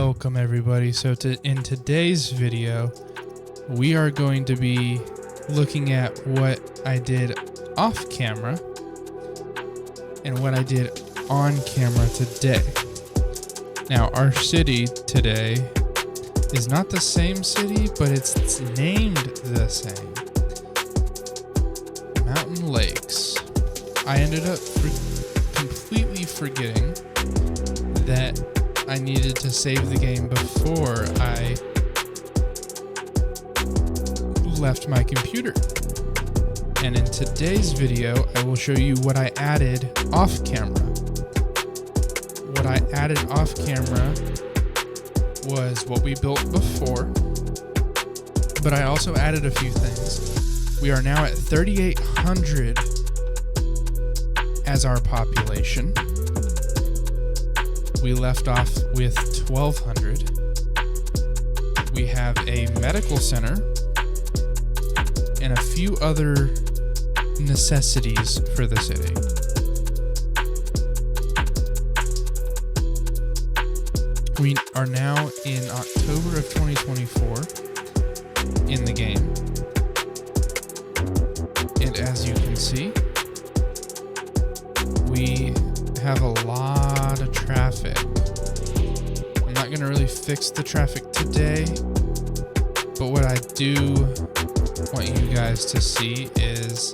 Welcome everybody. So in today's video, we are going to be looking at what I did off camera and what I did on camera today. Now, our city today is not the same city, but it's named the same. Mountain Lakes. I ended up completely forgetting that I needed to save the game before I left my computer. And in today's video, I will show you what I added off camera. What I added off camera was what we built before, but I also added a few things. We are now at 3,800 as our population. We left off with 1,200. We have a medical center and a few other necessities for the city. We are now in October of 2024 in the game. And as you can see, we have a lot of traffic. I'm not going to really fix the traffic today, but what I do want you guys to see is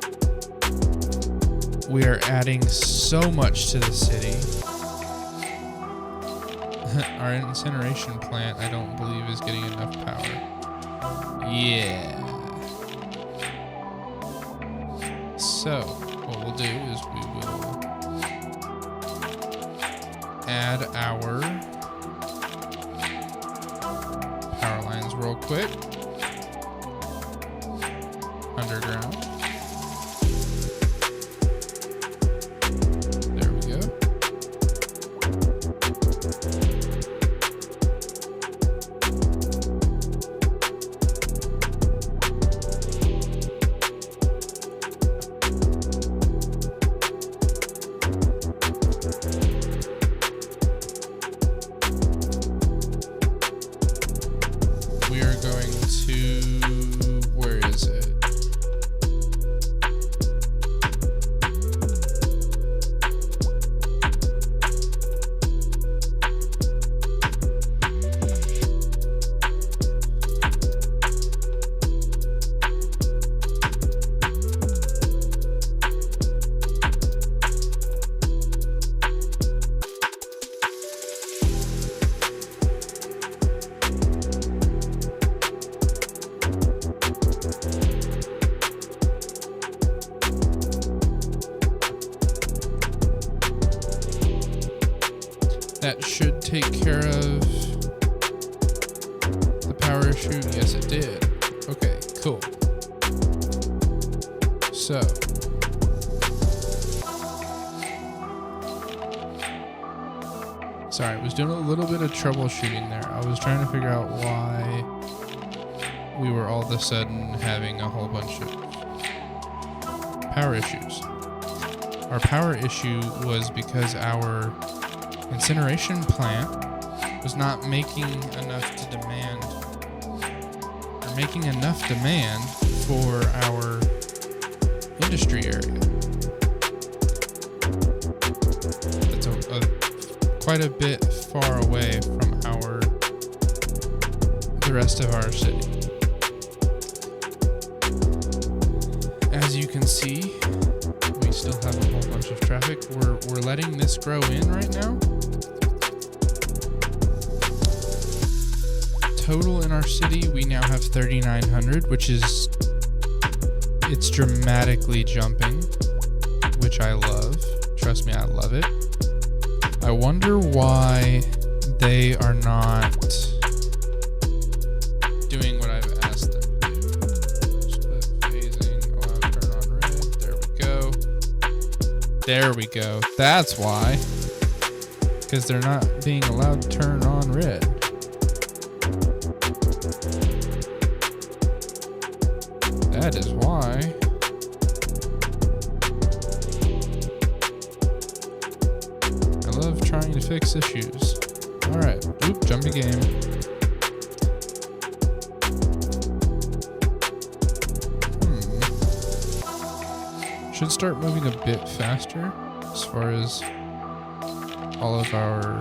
we are adding so much to the city. Our incineration plant, I don't believe, is getting enough power. Yeah. So, what we'll do is we will add our power lines real quick. Underground. There we go. We are going to, where is it? That should take care of the power issue. Yes, it did. Okay, cool. So, sorry, I was doing a little bit of troubleshooting there. I was trying to figure out why we were all of a sudden having a whole bunch of power issues. Our power issue was because our incineration plant was not making enough to demand, or making enough demand for our industry area. That's quite a bit far away from the rest of our city. As you can see, we still have a whole bunch of traffic. We're letting this grow in right now. Total in our city, we now have 3,900, which is, it's dramatically jumping, which I love. Trust me, I love it. I wonder why they are not doing what I've asked them to do. Split phasing, allow turn on red. There we go. There we go. That's why. Because they're not being allowed to turn on red. That is why. I love trying to fix issues. Alright. Oop, jumpy game. Should start moving a bit faster as far as all of our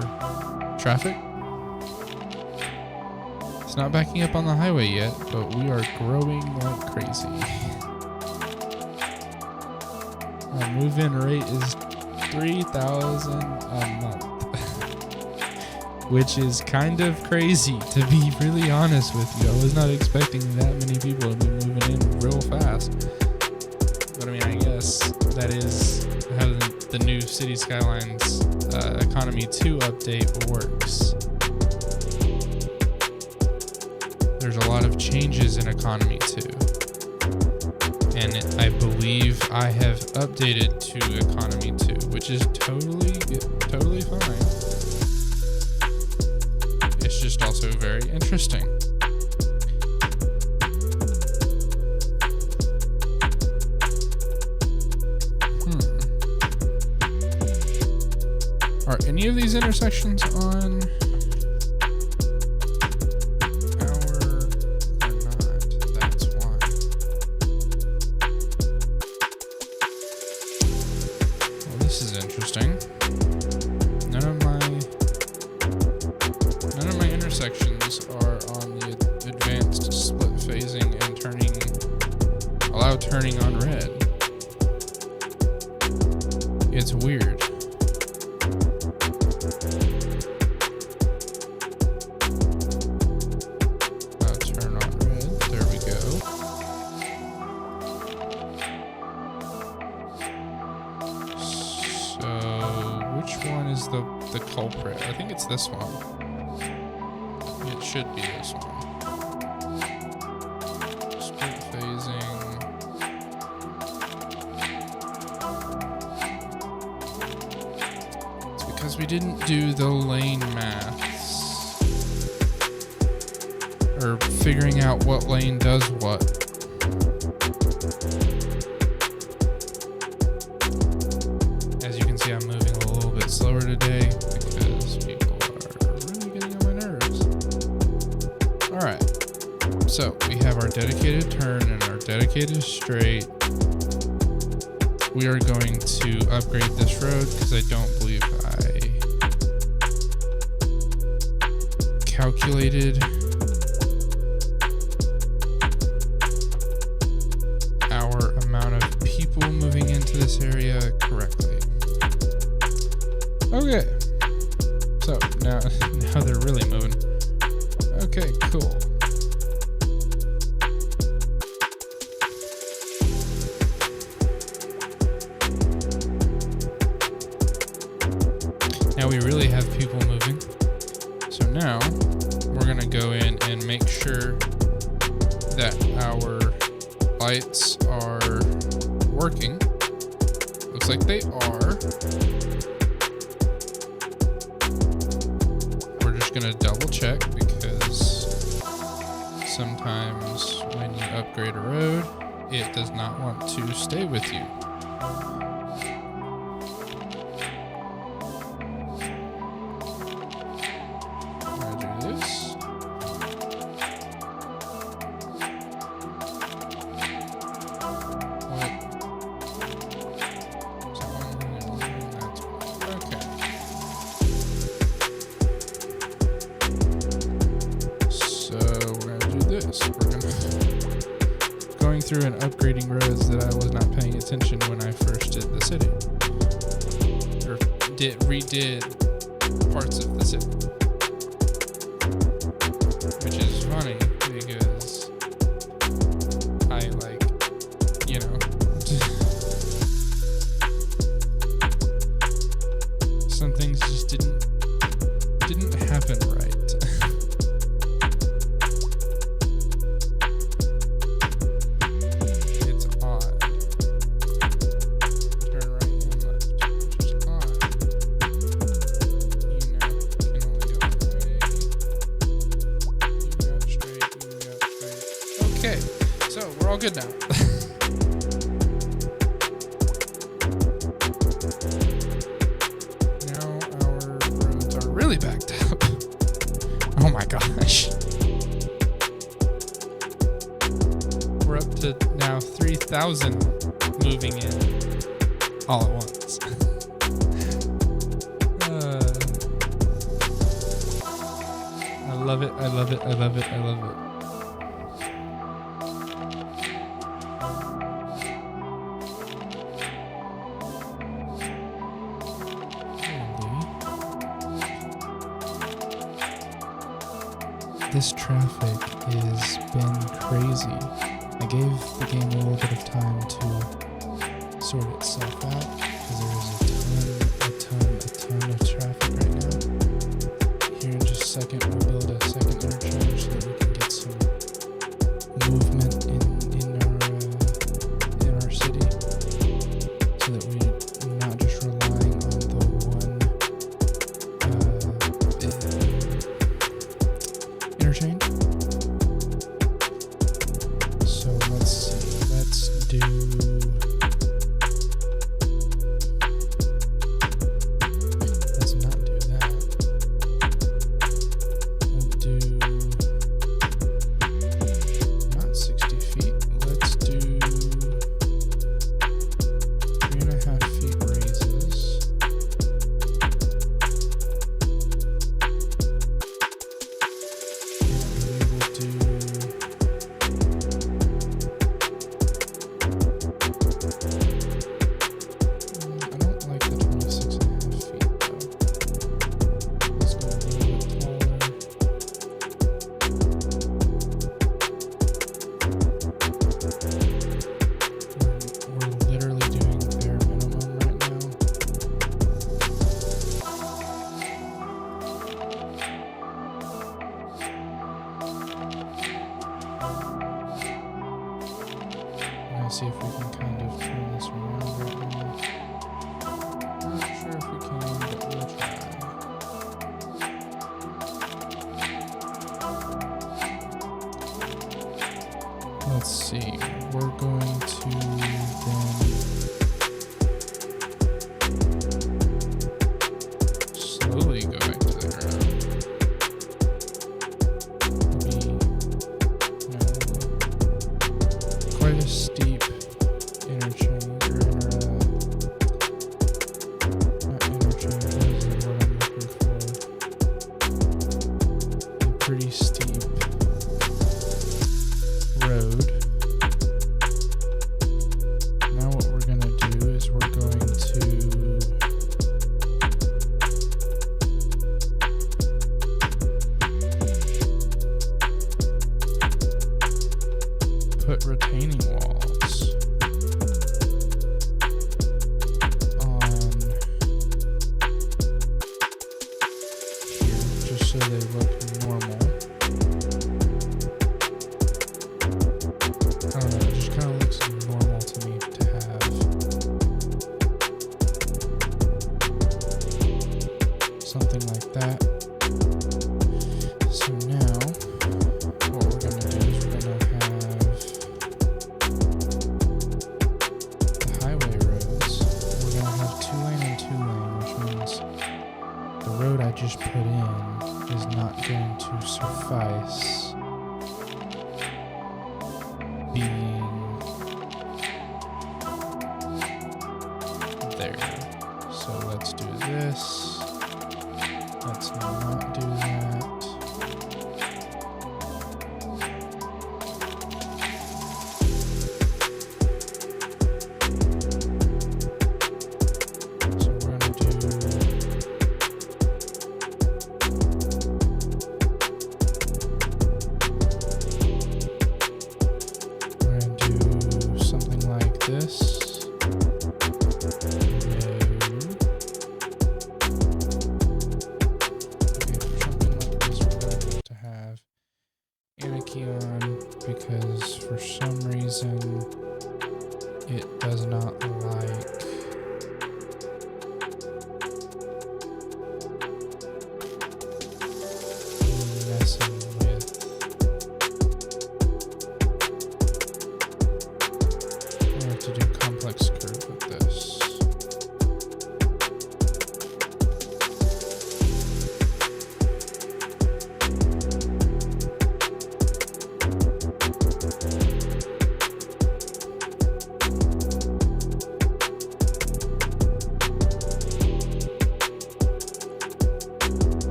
traffic. It's not backing up on the highway yet, but we are growing like crazy. Our move-in rate is 3,000 a month. Which is kind of crazy, to be really honest with you. I was not expecting that many people to be moving in real fast. But I mean, I guess that is how the new City Skylines Economy 2 update works. There's a lot of changes in Economy 2. And I believe I have updated to Economy 2, which is totally fine. It's just also very interesting. Are any of these intersections on our... They're not. That's why. Well, this is interesting. None of my intersections are on the advanced split phasing and allow turning on red. It's weird. Now turn on red. There we go. So which one is the culprit? I think it's this one. It should be this one. Split phasing. It's because we didn't do the lane maths. Or figuring out what lane does what. As you can see, I'm moving a little bit slower today because people are really getting on my nerves. Alright, so we have our dedicated turn and our dedicated straight. We are going to upgrade this road because I don't believe I calculated our amount of people moving into this area correctly. Okay, so now they're really moving. Okay, cool. Now we really have people moving. So now we're gonna go in and make sure that our lights are working. Looks like they are. We're just gonna double check because sometimes when you upgrade a road, it does not want to stay with you. Through and upgrading roads that I was not paying attention when I first did the city, or redid parts of the city, which is funny because I some things just didn't happen right. Okay, so we're all good now. Now our roads are really backed up. Oh my gosh. We're up to now 3,000 moving in all at once. I love it, I love it, I love it, I love it. This traffic has been crazy. I gave the game a little bit of time to sort itself out because there is a ton of traffic right now. Here in just a second, we'll build a second interchange so that we can get some movement in our city, so that we're not just relying on the one interchange. So let's see. Let's do. Let's not do that. We'll do not 60 feet. Let's do 3.5 feet raises. See if we can kind of turn this around right now. Not sure if we can, but we'll try. Let's see. We're going to then slowly go back to the ground. Quite a steep interchange, or not interchange, what is the word I'm looking for? A pretty steep road. Now what we're going to do is we're going to put retaining walls on here just so they look normal. I don't know, it just kind of looks normal to me to have something like that. So now what we're going to do is we're going to have the highway roads. We're going to have 2-lane and 2-lane, which means the road I just put in is not going to suffice being there. So let's do this. Let's not do that. Because for some reason it does not like messing with. I have to do complex curve with this.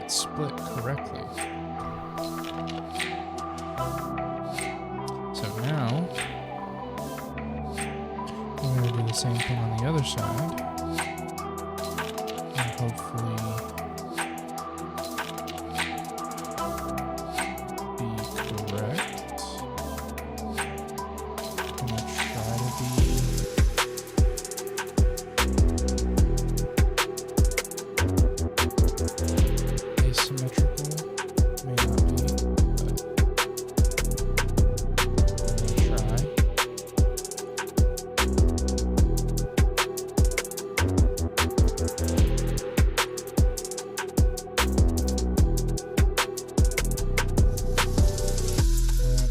it split correctly. So now, we're going to do the same thing on the other side. And hopefully be correct. I'm going to try to be asymmetrical. May not be, but I'm going to try.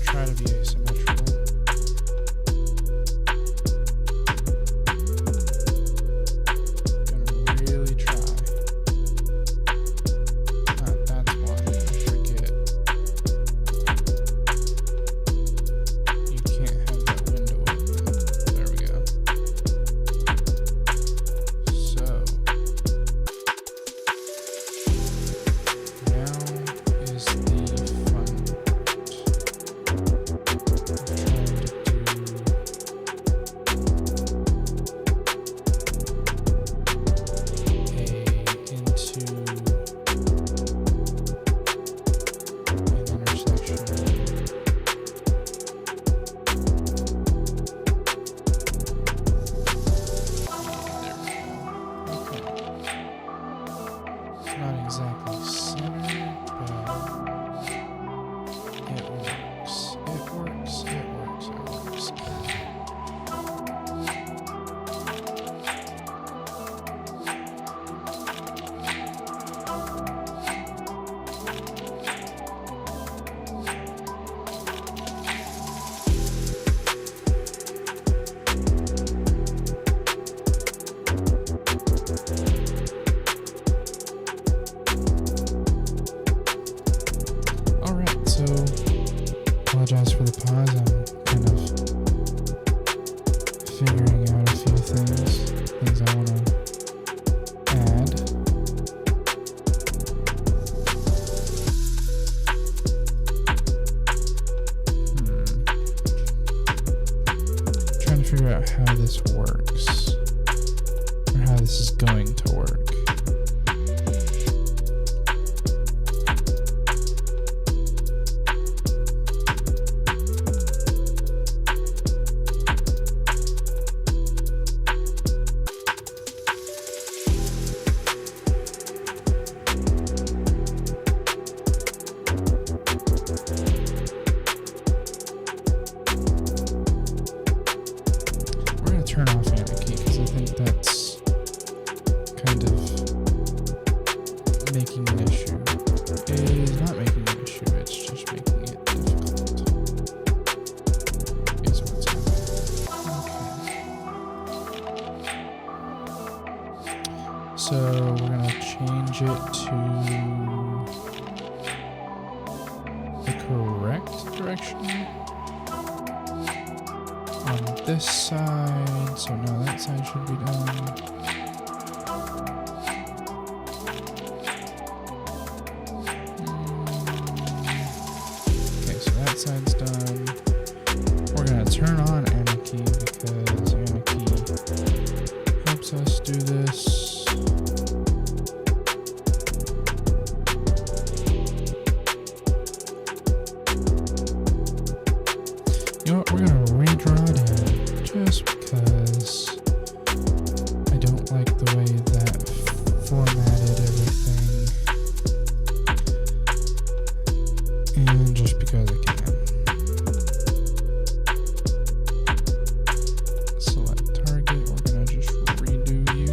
Try to be asymmetrical. Gonna really try. That's why I forget. You can't have that window open. There we go. So now is the fun not exactly centered, but it works. It works. It works. It works. Alright, so apologize for the pause. I'm kind of figuring out a few things I want to add. Trying to figure out how this works, or how this is going to work. We're going to turn off anarchy because I think that's kind of making an issue. It is not making an issue, it's just making it difficult. Is what's happening. Okay. So we're going to change it to the correct direction on this side. So now that side should be done. Okay, so that side's done. We're gonna turn on anarchy because anarchy helps us do this. You know what, we're gonna redraw it in just because I don't like the way that formatted everything, and just because I can. Select target, we're gonna just redo you.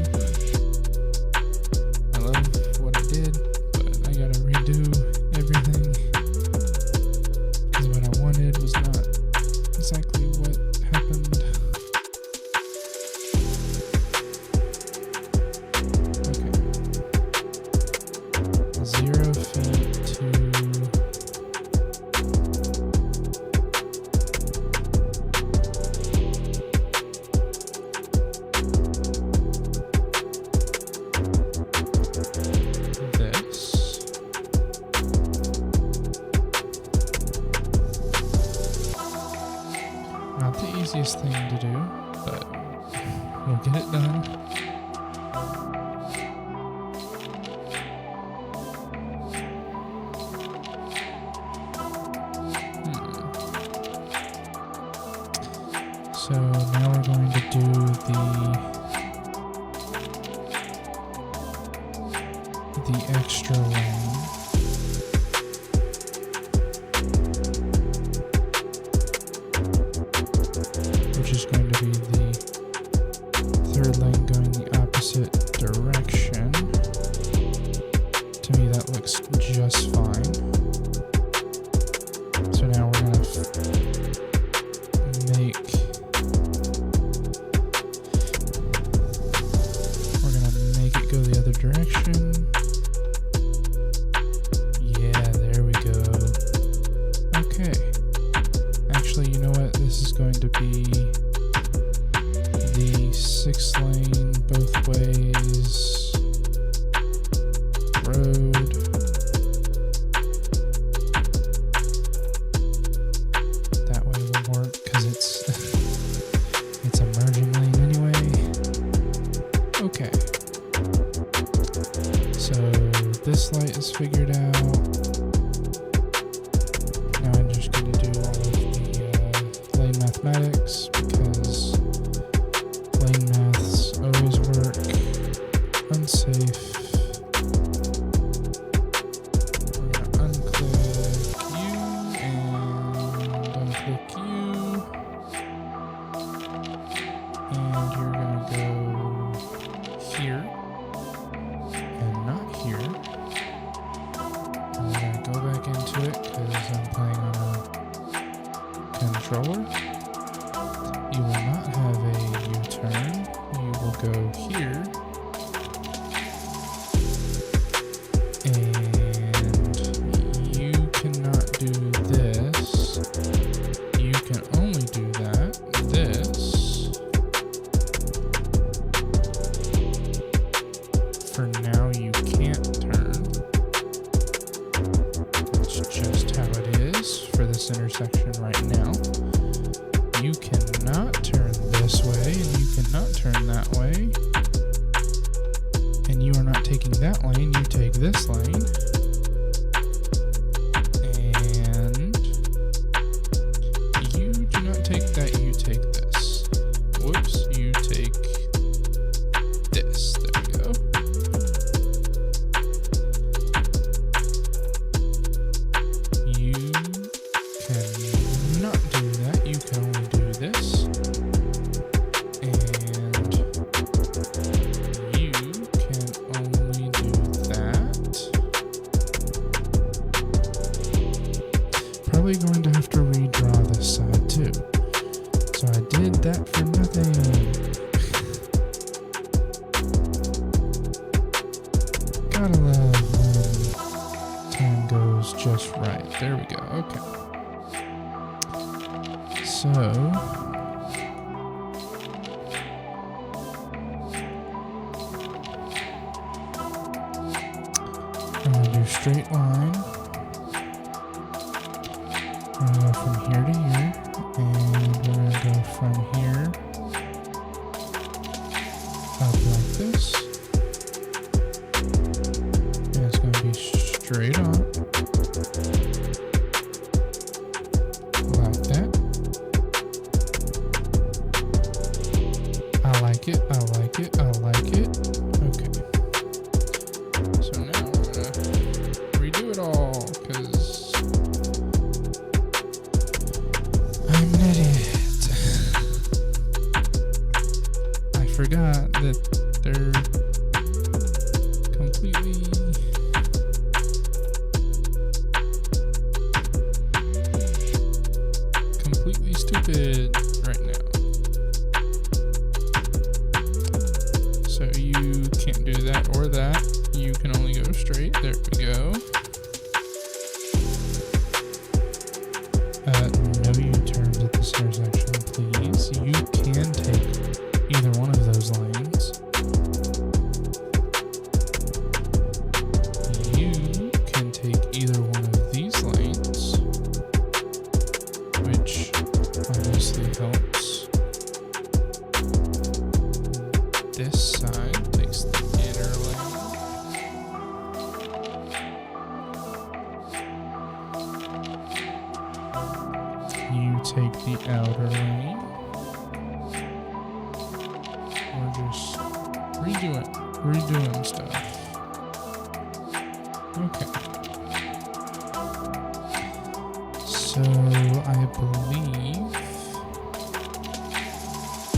I love what I did, but I gotta redo everything because what I wanted was not exactly what happened. Okay. 0 feet to this. easiest thing to do, but we'll get it done. So now we're going to do the extra lane. Which is going to be the third lane going the opposite direction. To me that looks just fine. So now we're going to make it go the other direction. Yeah, there we go. Okay. Actually, you know what? This is going to be the 6-lane both ways road. That way will work because it's a merging lane anyway. Okay. So this light is figured out. Now I'm just going to do all of the lane mathematics because lane maths always work. Unsafe. We're going to unclick you and unclick you. And you're going to go here. And not here. I'm going to go back into it because I'm playing on a controller. You will not have a U-turn. You will go here. And you cannot do this. You can only do that. This. For now, you can't turn. That's just how it is for this intersection right now. You cannot turn this way, and you cannot turn that way. And you are not taking that lane, you take this lane. And you do not take that, you take this. Whoops, you take this. There we go. You cannot do that. You can only do this. And you can only do that. Probably going to have to redraw this side too. So I did that for nothing. Gotta love when time goes just right. There we go. Okay. So I'm gonna do straight line. We're gonna go from here to here, and we're gonna go from here up like this. And it's gonna be straight on. Like that. I like it, I like it, I like it. Okay. So now we're gonna redo it all, because I'm an idiot. I forgot that they're completely stupid right now. So you can't do that or that. You can only go straight. There we go. No U-turns at this intersection, please. You can take either one of those lanes. You can take either one of these lanes, which obviously helps. take the outer lane. We're just redoing stuff. Okay. So I believe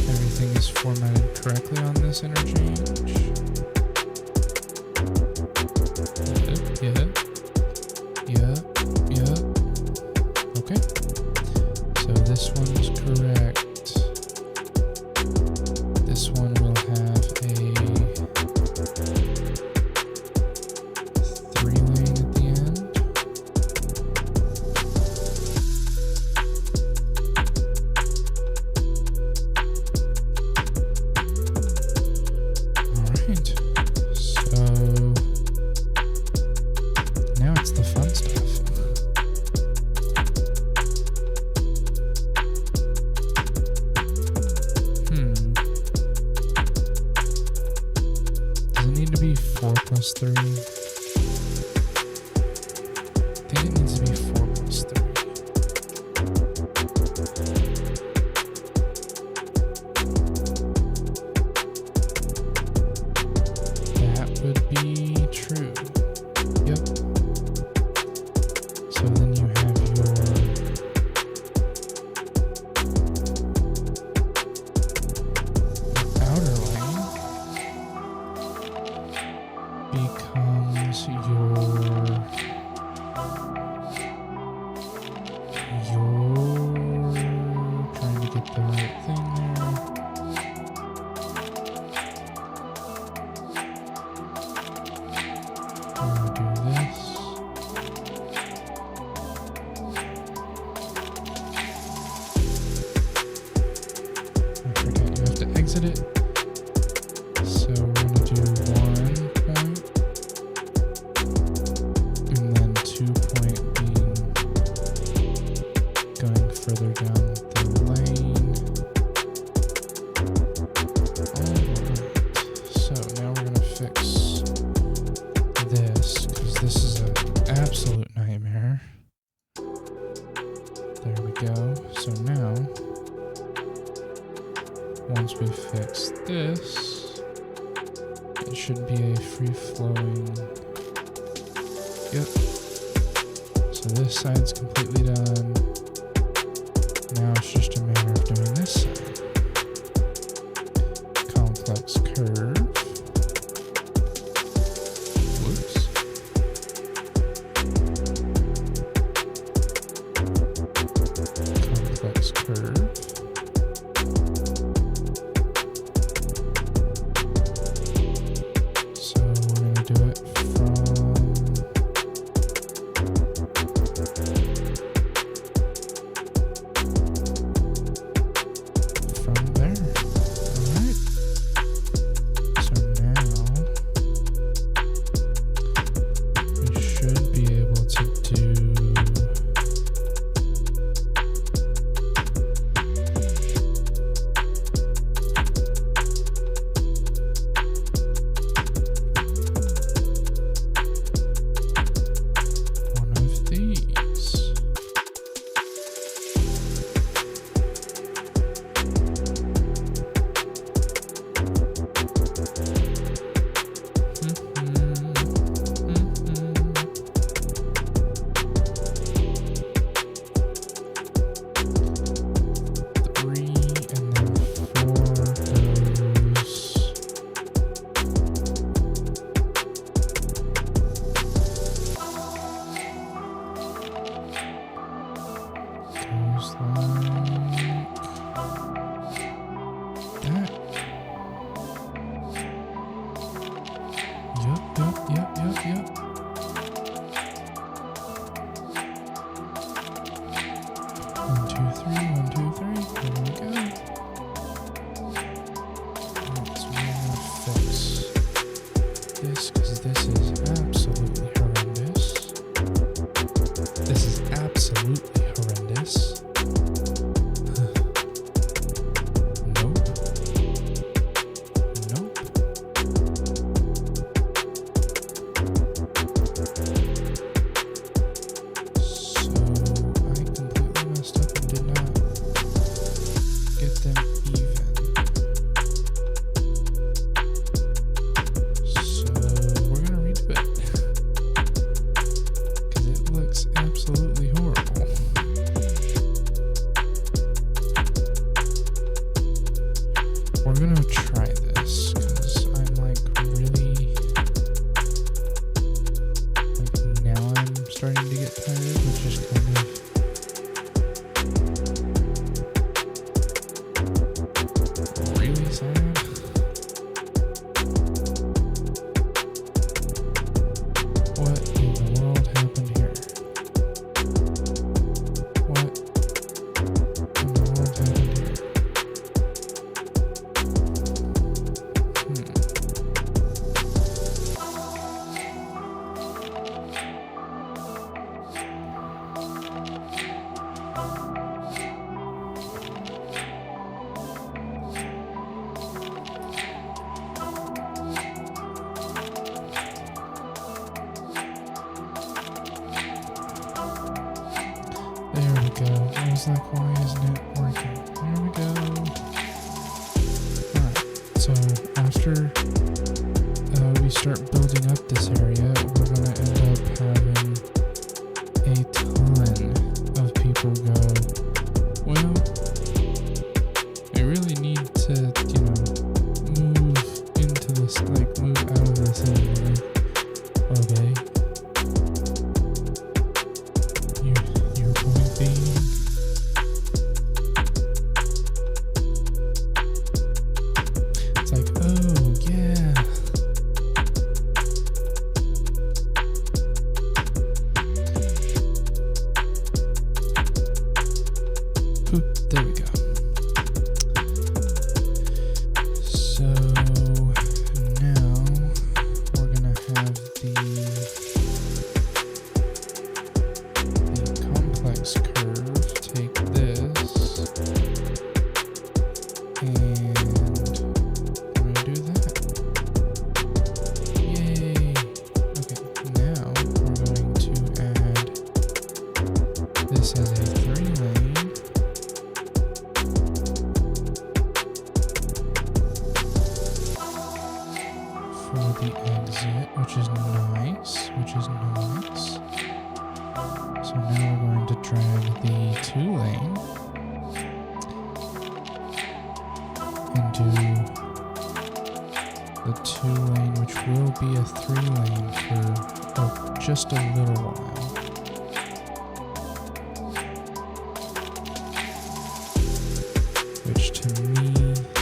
everything is formatted correctly on this interchange. Yeah. Okay. So this one's correct. This one will have a 3-lane at the end. Alright. So now it's the fun stuff. Does it need to be 4 plus 3? I think it needs to be 4 plus 3. That would be true. Yep. So then you have your outer lane becomes your trying to get the right thing there. I'm gonna do this. I forget you have to exit it. So we're gonna do 1 point and then 2 point being going further down the lane. Alright, so now we're gonna fix this because this is an absolute nightmare. There we go. So now, once we fix this, it should be a free-flowing. Yep. So this side's completely done. Now it's just a matter of doing this side. Complex curve. Whoops. Complex curve. So we're going to do it from there. Alright. So now we should be able to do one of these. Three and then 4 goes like that. Yup. 1, 2, 3, 1, 2, 3. There we go. Alright, so we're gonna fix this because this is absolutely horrendous. This is absolutely horrendous. Nope. get tired, which is kind of really sad. What in the world happened here? What in the world happened here? There we go. I was like, why isn't it working? There we go. Alright, so after we start building up this area, we're going to end up having a ton of people go, well, we really need to, you know, move into this, like, move out of this area. Okay. You're pointing. It's like, oh, yeah. Oop, there we go. So now we're gonna have the complex curve take this, and we're gonna do that. Yay! Okay, now we're going to add this as a 3-lane. For the exit, which is nice. So now we're going to drag the 2-lane and do the 2-lane, which will be a 3-lane for just a little while. Which to me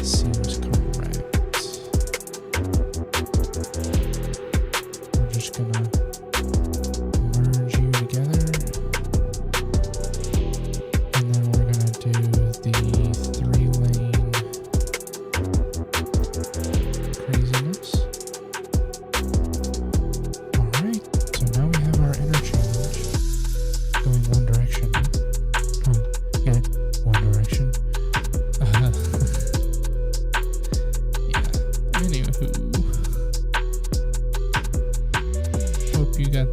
seems correct. We're just gonna merge you together, and then we're gonna do the 3-lane craziness. Alright, so now we have our interchange going one direction. Oh, yeah, one direction. Yeah, anywho. Hope you got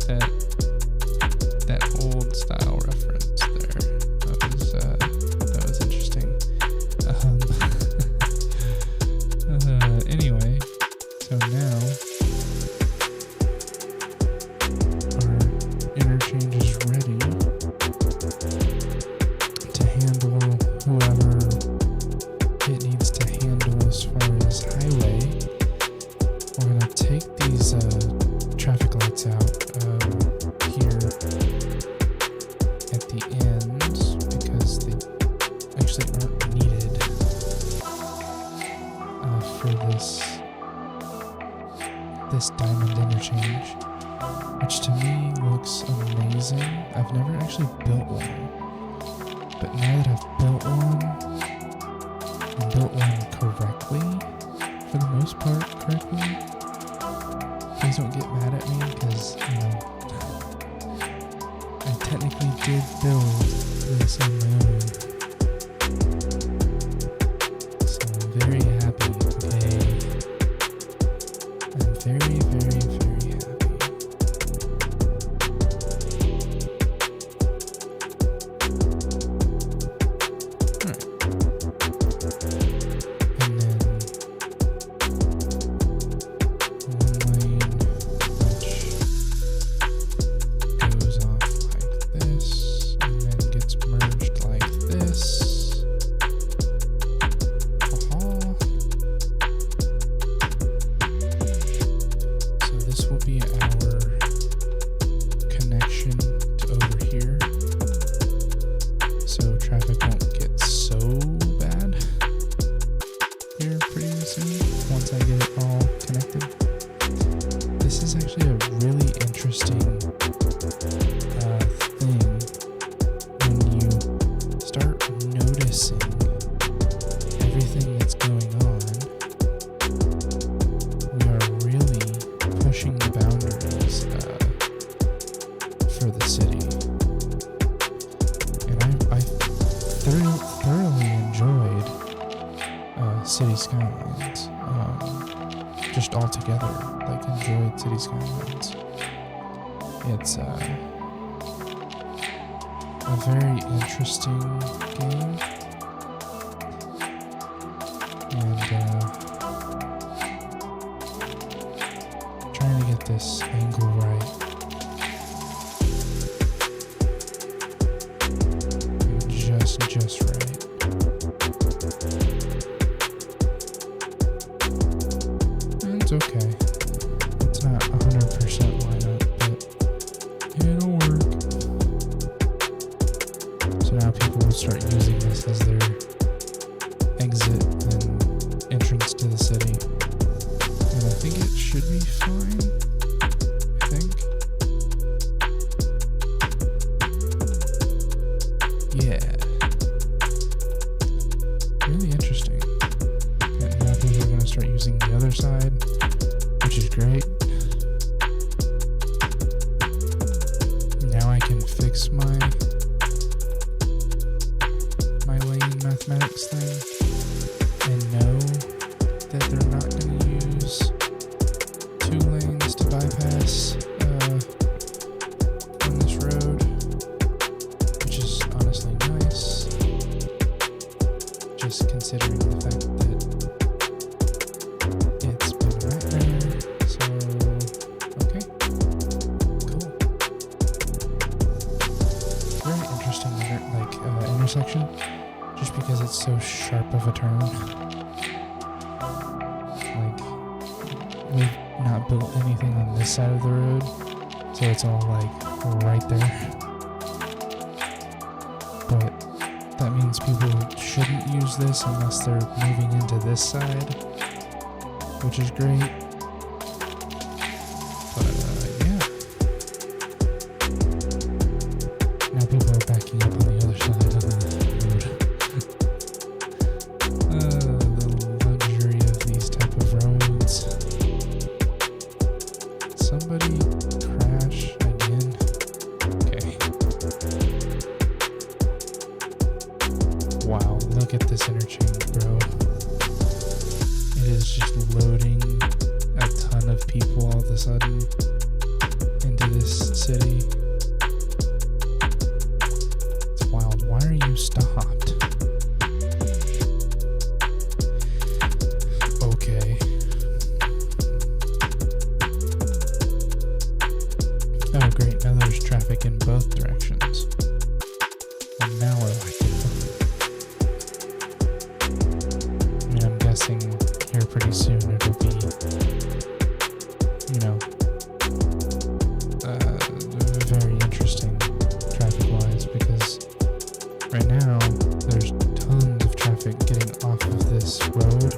that old style reference there. That was interesting. Anyway, so now our interchange is ready to handle whoever it needs to handle as far as highway. We're gonna take these traffic lights out here at the ends because they actually aren't needed for this diamond interchange, which to me looks amazing. I've never actually built one, but now that I've built one and built one correctly, for the most part correctly, please don't get mad at me because, you know, I technically did build this on my own. So I'm very happy, okay? I'm very, very, very happy. Alright. And then one lane which goes off like this and then gets merged like for the city. And I thoroughly enjoyed City Skylines. Just altogether, like, enjoyed City Skylines. It's a very interesting game. And trying to get this angle right. Just right. And it's okay. It's not 100% line up, but it'll work. So now people will start using this as their exit and entrance to the city. And I think it should be fine. I think. Yeah. Really interesting. And now people are going to start using the other side, which is great. Now I can fix my lane mathematics thing and know that they're not going to use 2 lanes to bypass on this road, which is honestly nice, just considering the fact that it's been right there. So, okay, cool. Very interesting, intersection, just because it's so sharp of a turn. Like, we've not built anything on this side of the road, so it's all like right there. But that means people shouldn't use this unless they're moving into this side, which is great. But yeah. Now people are backing up on the other side of the road. The luxury of these type of roads. Somebody crash again. Okay. Wow, look at this interchange, bro. It is just loading a ton of people all of a sudden into this city. It's wild. Why are you stopped? Okay. Oh, great. Now there's traffic in both directions. Well, now we're like, I mean, I'm guessing here pretty soon it'll be, very interesting traffic-wise, because right now there's tons of traffic getting off of this road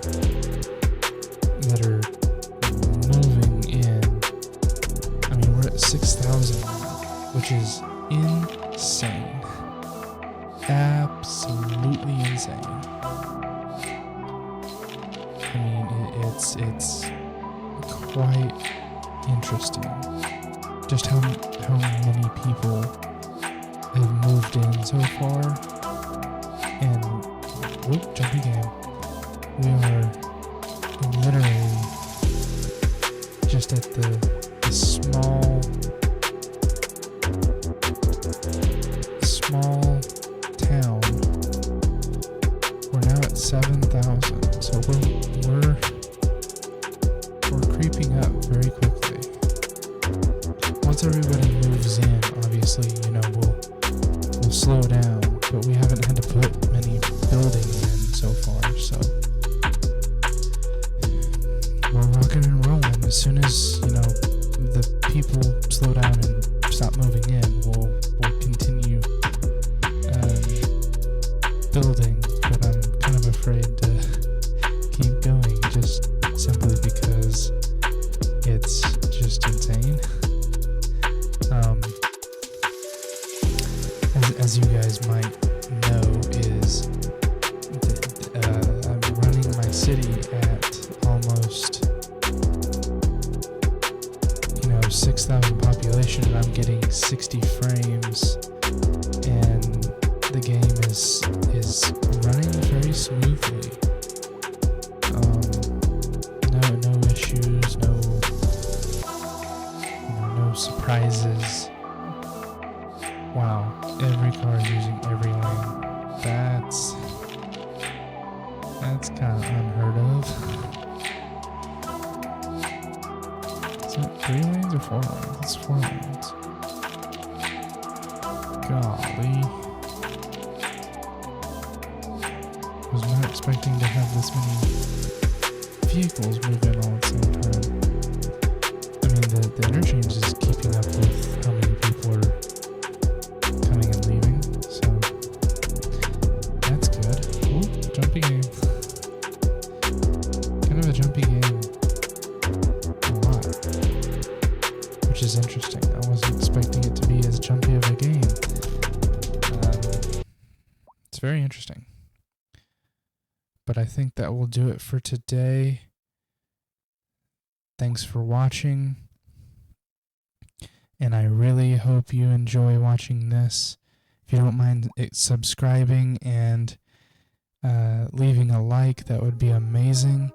that are moving in. I mean, we're at 6,000 now, which is insane. Absolutely insane. I mean, it's quite interesting just how many people have moved in so far. And jumpy game. We are literally just at the small town. We're now at 7,000, so we're creeping up very quickly. Once everybody moves in, obviously, we'll slow down, but we haven't had to put many buildings in so far, so we're rocking and rolling. As soon as, the people slow down and stop moving in, we'll continue building, but I'm kind of afraid to keep going just simply because it's just insane. As you guys might know, is I'm running my city at almost 6,000 population. mentioned, I'm getting 60 frames, and the game is running very smoothly. No issues, no surprises. Wow, every car is using every lane. That's kind of unheard of. Is that 3 lanes or 4 lanes? It's 4 lanes. Golly. Was not expecting to have this many vehicles moving all at the same time. I mean, the interchange is keeping up with how many people are coming and leaving, so that's good. Ooh, jumpy game. Kind of a jumpy game. A lot. Which is interesting. I wasn't expecting it to be as jumpy of a game. It's very interesting. But I think that will do it for today. Thanks for watching. And I really hope you enjoy watching this. If you don't mind subscribing and leaving a like, that would be amazing.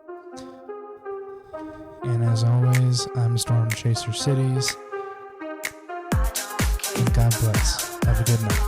And as always, I'm Storm Chaser Cities. And God bless. Have a good night.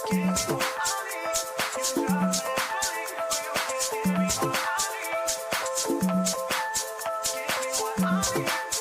Give me one,